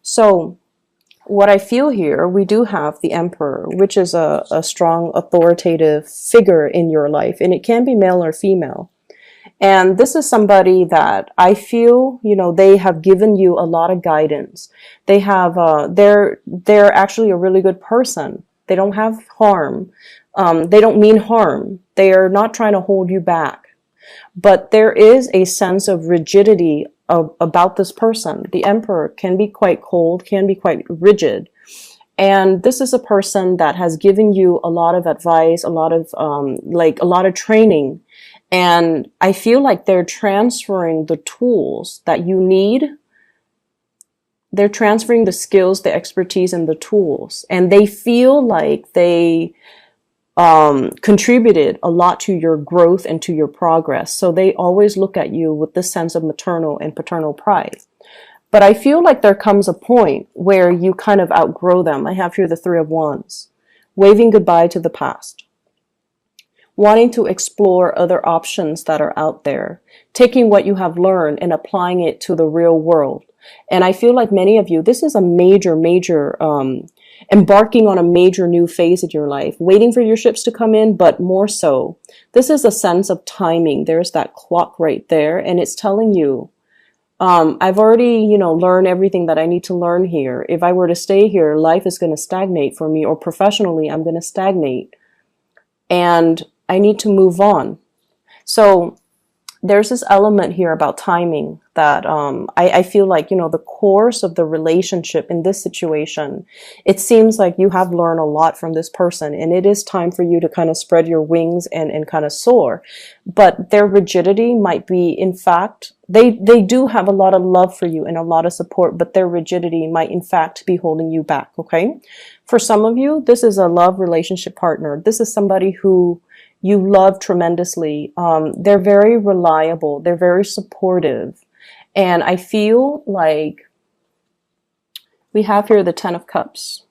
So what I feel here, we do have the Emperor, which is a strong authoritative figure in your life, and it can be male or female. And this is somebody that I feel, they have given you a lot of guidance. They have, they're actually a really good person. They don't have harm. They don't mean harm. They are not trying to hold you back. But there is a sense of rigidity about this person. The Emperor can be quite cold, can be quite rigid. And this is a person that has given you a lot of advice, a lot of training. And I feel like they're transferring the tools that you need. They're transferring the skills, the expertise, and the tools. And they feel like they contributed a lot to your growth and to your progress. So they always look at you with this sense of maternal and paternal pride. But I feel like there comes a point where you kind of outgrow them. I have here the Three of Wands, waving goodbye to the past, wanting to explore other options that are out there, taking what you have learned and applying it to the real world. And I feel like many of you, this is a major, embarking on a major new phase in your life, waiting for your ships to come in, but more so, this is a sense of timing. There's that clock right there, and it's telling you, I've already, learned everything that I need to learn here. If I were to stay here, life is going to stagnate for me, or professionally, I'm going to stagnate. And I need to move on. So there's this element here about timing that I feel like, the course of the relationship in this situation, it seems like you have learned a lot from this person, and it is time for you to kind of spread your wings and kind of soar. But their rigidity might be, in fact, they do have a lot of love for you and a lot of support, but their rigidity might in fact be holding you back, okay? For some of you, this is a love relationship partner. This is somebody who you love tremendously. They're very reliable. They're very supportive. And I feel like we have here the Ten of Cups,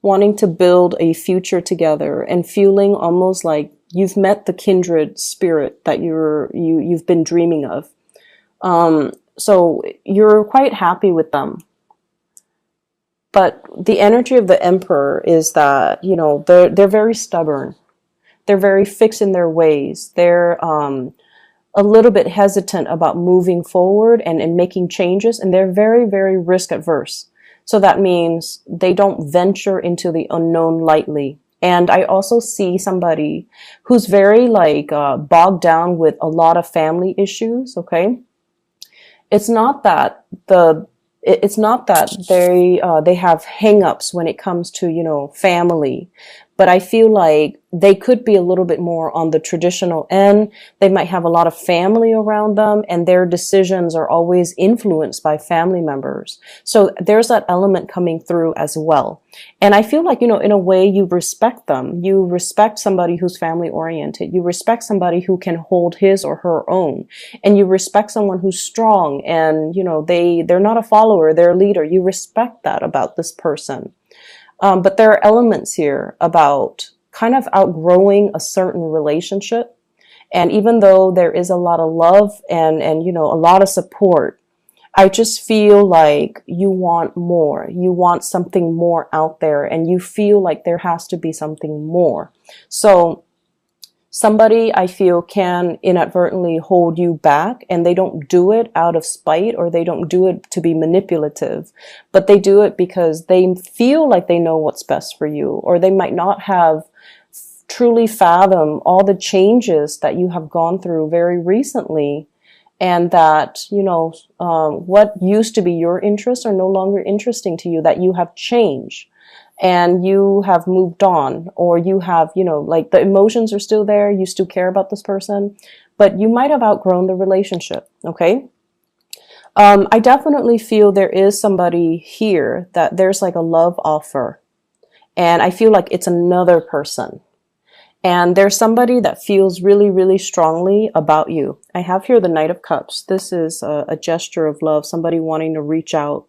wanting to build a future together and feeling almost like you've met the kindred spirit that you've been dreaming of. So you're quite happy with them. But the energy of the Emperor is that, they're very stubborn. They're very fixed in their ways. They're a little bit hesitant about moving forward and making changes. And they're very, very risk adverse. So that means they don't venture into the unknown lightly. And I also see somebody who's very bogged down with a lot of family issues. Okay. It's not that they have hang-ups when it comes to, family. But I feel like they could be a little bit more on the traditional end. They might have a lot of family around them, and their decisions are always influenced by family members. So there's that element coming through as well. And I feel like, in a way, you respect them. You respect somebody who's family oriented. You respect somebody who can hold his or her own. And you respect someone who's strong and, they're not a follower, they're a leader. You respect that about this person. But there are elements here about kind of outgrowing a certain relationship. And even though there is a lot of love and a lot of support, I just feel like you want more. You want something more out there, and you feel like there has to be something more. So somebody, I feel, can inadvertently hold you back, and they don't do it out of spite, or they don't do it to be manipulative, but they do it because they feel like they know what's best for you, or they might not have truly fathomed all the changes that you have gone through very recently, and that, what used to be your interests are no longer interesting to you, that you have changed. And you have moved on, or you have, the emotions are still there. You still care about this person, but you might have outgrown the relationship. Okay. I definitely feel there is somebody here that there's like a love offer, and I feel like it's another person. And there's somebody that feels really, really strongly about you. I have here the Knight of Cups. This is a gesture of love, somebody wanting to reach out.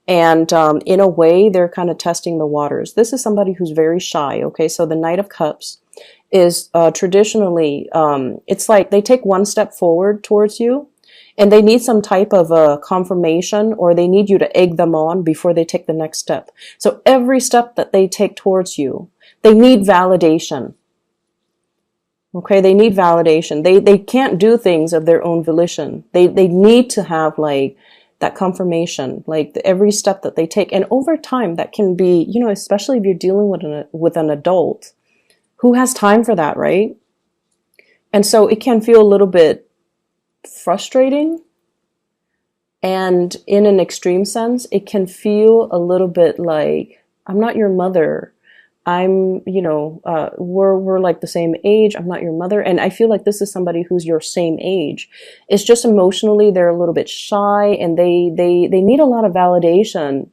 And in a way, they're kind of testing the waters. This is somebody who's very shy, okay? So the Knight of Cups is traditionally, it's like they take one step forward towards you, and they need some type of a confirmation, or they need you to egg them on before they take the next step. So every step that they take towards you, they need validation. Okay, they need validation. They can't do things of their own volition. They need to have like that confirmation, like every step that they take. And over time, that can be, you know, especially if you're dealing with an adult, who has time for that, right? And so it can feel a little bit frustrating. And in an extreme sense, it can feel a little bit like, I'm not your mother. I'm, you know, we're like the same age. I'm not your mother. And I feel like this is somebody who's your same age. It's just emotionally, they're a little bit shy, and they need a lot of validation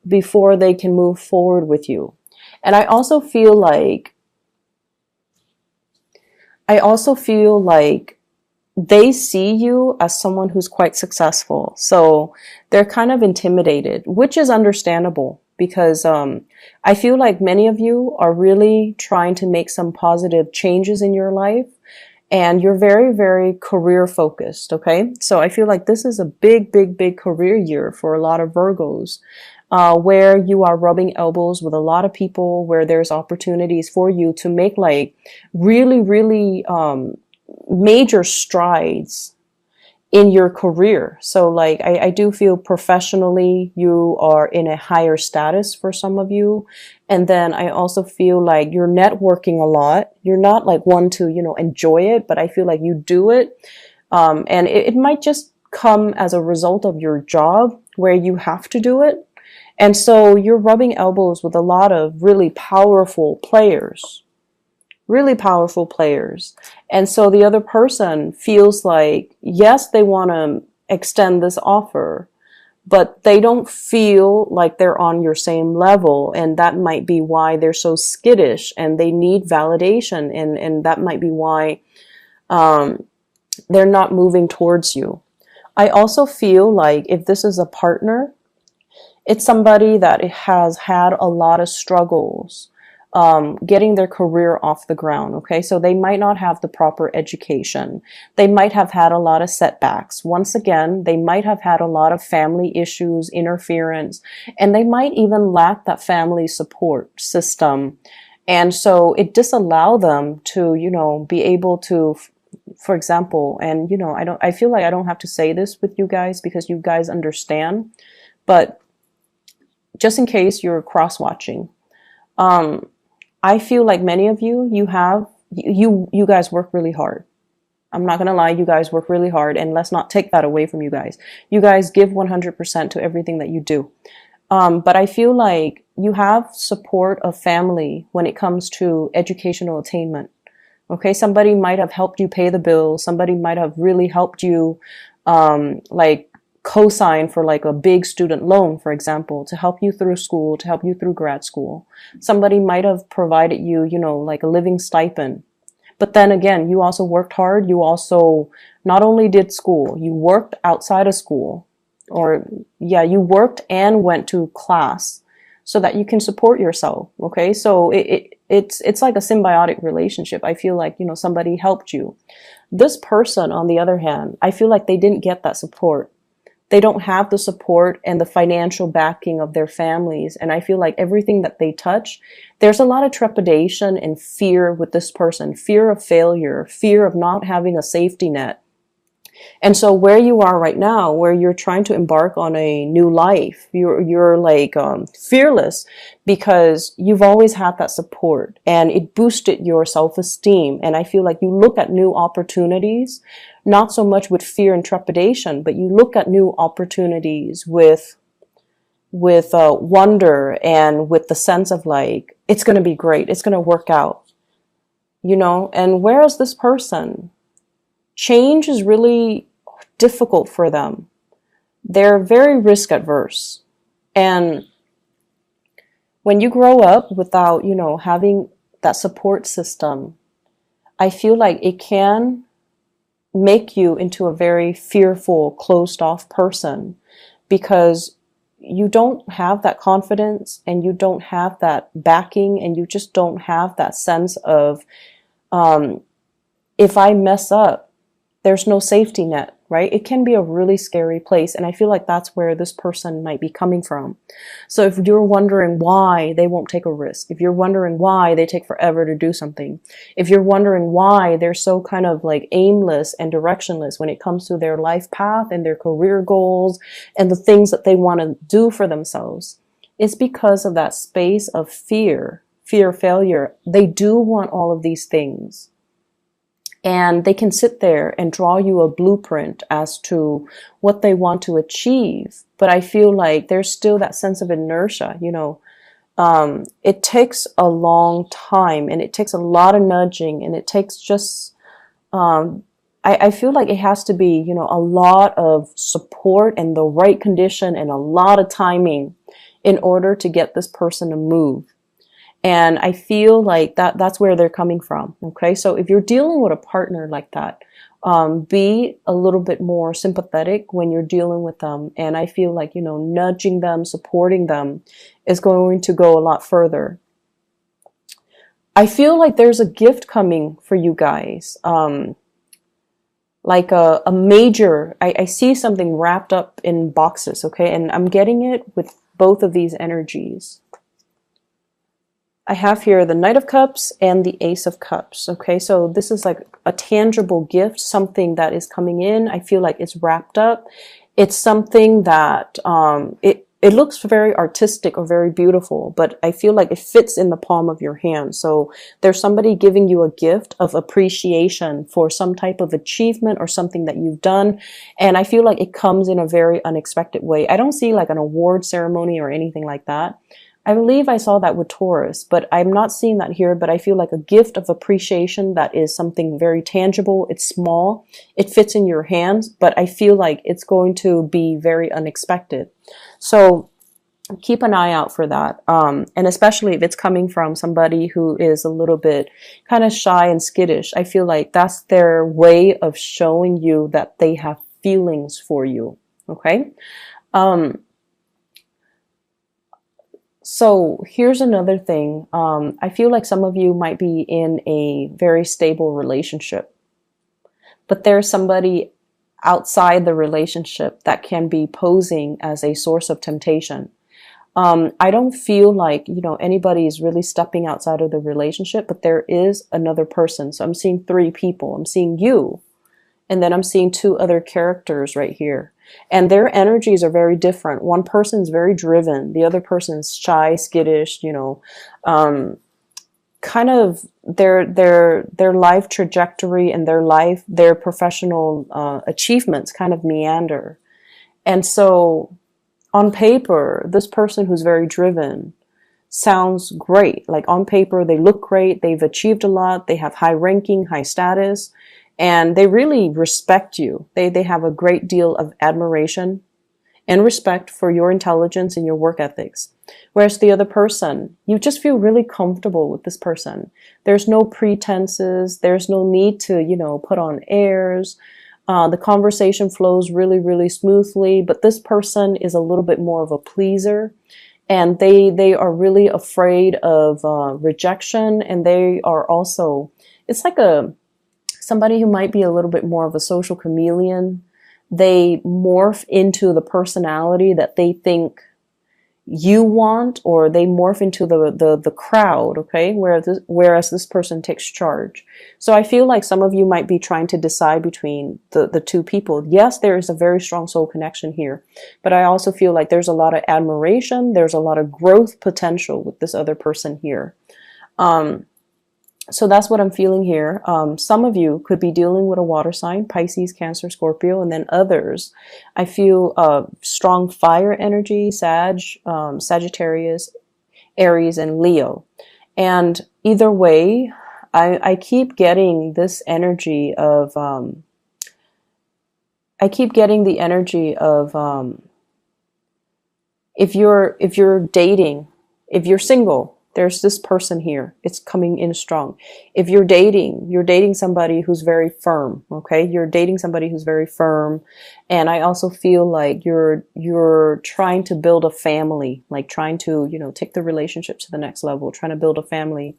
before they can move forward with you. And I also feel like they see you as someone who's quite successful. So they're kind of intimidated, which is understandable, because I feel like many of you are really trying to make some positive changes in your life, and you're very, very career focused. Okay. So I feel like this is a big, big, big career year for a lot of Virgos, where you are rubbing elbows with a lot of people, where there's opportunities for you to make like really, really, major strides in your career. So like, I do feel professionally you are in a higher status for some of you. And then I also feel like you're networking a lot. You're not like one to, you know, enjoy it, but I feel like you do it. And it might just come as a result of your job where you have to do it. And so you're rubbing elbows with a lot of really powerful players. Really powerful players. And so the other person feels like, yes, they want to extend this offer, but they don't feel like they're on your same level. And that might be why they're so skittish, and they need validation. And that might be why they're not moving towards you. I also feel like if this is a partner, it's somebody that has had a lot of struggles getting their career off the ground. Okay, so they might not have the proper education. They might have had a lot of setbacks. Once again, they might have had a lot of family issues, interference, and they might even lack that family support system. And so it disallow them to, you know, be able to, for example, and you know, I feel like I don't have to say this with you guys because you guys understand, but just in case you're cross-watching, I feel like many of you, you guys work really hard. I'm not going to lie, you guys work really hard, and let's not take that away from you guys. You guys give 100% to everything that you do. But I feel like you have support of family when it comes to educational attainment. Okay, somebody might have helped you pay the bill. Somebody might have really helped you, like co-sign for like a big student loan, for example, to help you through school, to help you through grad school. Somebody might have provided you, you know, like a living stipend. But then again, you also worked hard. You also not only did school, you worked outside of school, or yeah, you worked and went to class so that you can support yourself. Okay. So it's like a symbiotic relationship. I feel like, you know, somebody helped you. This person, on the other hand, I feel like they didn't get that support. They don't have the support and the financial backing of their families. And I feel like everything that they touch, there's a lot of trepidation and fear with this person, fear of failure, fear of not having a safety net. And so where you are right now, where you're trying to embark on a new life, you're like fearless because you've always had that support and it boosted your self-esteem. And I feel like you look at new opportunities, not so much with fear and trepidation, but you look at new opportunities with wonder and with the sense of like, it's going to be great. It's going to work out, you know. And whereas this person, change is really difficult for them. They're very risk adverse. And when you grow up without, you know, having that support system, I feel like it can make you into a very fearful, closed off person because you don't have that confidence and you don't have that backing and you just don't have that sense of, if I mess up, there's no safety net. right? It can be a really scary place. And I feel like that's where this person might be coming from. So if you're wondering why they won't take a risk, if you're wondering why they take forever to do something, if you're wondering why they're so kind of like aimless and directionless when it comes to their life path and their career goals and the things that they want to do for themselves, it's because of that space of fear of failure. They do want all of these things. And they can sit there and draw you a blueprint as to what they want to achieve. But I feel like there's still that sense of inertia, it takes a long time and it takes a lot of nudging and it takes just, I feel like it has to be, a lot of support and the right condition and a lot of timing in order to get this person to move. And I feel like that's where they're coming from. Okay. So if you're dealing with a partner like that, be a little bit more sympathetic when you're dealing with them. And I feel like, nudging them, supporting them is going to go a lot further. I feel like there's a gift coming for you guys. Like a major, I see something wrapped up in boxes. Okay. And I'm getting it with both of these energies. I have here the Knight of Cups and the Ace of Cups. Okay, so this is like a tangible gift, something that is coming in. I feel like it's wrapped up. It's something that it looks very artistic or very beautiful, but I feel like it fits in the palm of your hand. So there's somebody giving you a gift of appreciation for some type of achievement or something that you've done. And I feel like it comes in a very unexpected way. I don't see like an award ceremony or anything like that. I believe I saw that with Taurus, but I'm not seeing that here. But I feel like a gift of appreciation that is something very tangible. It's small. It fits in your hands, but I feel like it's going to be very unexpected. So keep an eye out for that. And especially if it's coming from somebody who is a little bit kind of shy and skittish, I feel like that's their way of showing you that they have feelings for you. Okay. So here's another thing. I feel like some of you might be in a very stable relationship, but there's somebody outside the relationship that can be posing as a source of temptation. I don't feel like, anybody is really stepping outside of the relationship, but there is another person. So I'm seeing 3 people. I'm seeing you, and then I'm seeing 2 other characters right here. And their energies are very different. One person's very driven. The other person's shy, skittish, kind of their life trajectory and their professional achievements kind of meander. And so on paper, this person who's very driven sounds great. Like on paper, they look great. They've achieved a lot. They have high ranking, high status. And they really respect you. They have a great deal of admiration and respect for your intelligence and your work ethics. Whereas the other person, you just feel really comfortable with this person. There's no pretenses. There's no need to, put on airs. The conversation flows really, really smoothly. But this person is a little bit more of a pleaser. And they are really afraid of rejection. And they are also, it's like somebody who might be a little bit more of a social chameleon. They morph into the personality that they think you want, or they morph into the crowd, okay? Whereas this person takes charge. So I feel like some of you might be trying to decide between the 2 people. Yes, there is a very strong soul connection here, but I also feel like there's a lot of admiration. There's a lot of growth potential with this other person here. So that's what I'm feeling here. Some of you could be dealing with a water sign, Pisces, Cancer, Scorpio, and then others. I feel strong fire energy, Sagittarius, Aries, and Leo. And either way, I keep getting this energy of, if you're dating, if you're single, there's this person here. It's coming in strong. If you're dating somebody who's very firm, okay? You're dating somebody who's very firm. And I also feel like you're trying to build a family, like trying to, take the relationship to the next level, trying to build a family.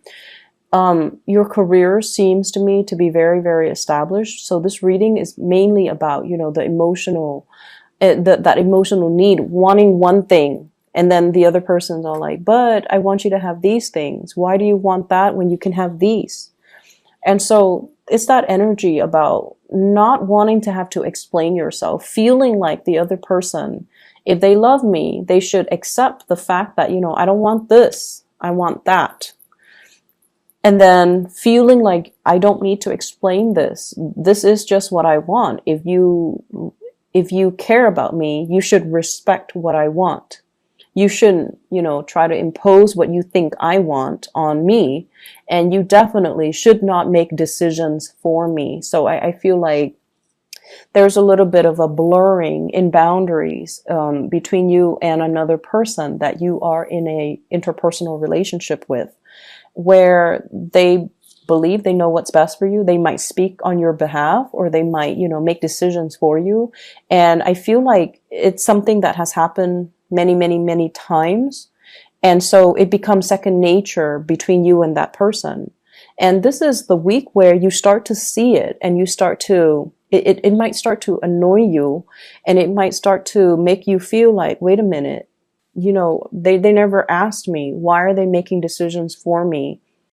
Your career seems to me to be very, very established. So this reading is mainly about, the emotional, that emotional need, wanting one thing. And then the other person's all like, but I want you to have these things. Why do you want that when you can have these? And so it's that energy about not wanting to have to explain yourself, feeling like the other person, if they love me, they should accept the fact that, I don't want this, I want that. And then feeling like I don't need to explain this. This is just what I want. If you care about me, you should respect what I want. You shouldn't, try to impose what you think I want on me. And you definitely should not make decisions for me. So I feel like there's a little bit of a blurring in boundaries between you and another person that you are in a interpersonal relationship with, where they believe they know what's best for you. They might speak on your behalf, or they might, make decisions for you. And I feel like it's something that has happened many, many, many times. And so it becomes second nature between you and that person. And this is the week where you start to see it, and you start to, it might start to annoy you, and it might start to make you feel like, wait a minute, they never asked me. Why are they making decisions for me?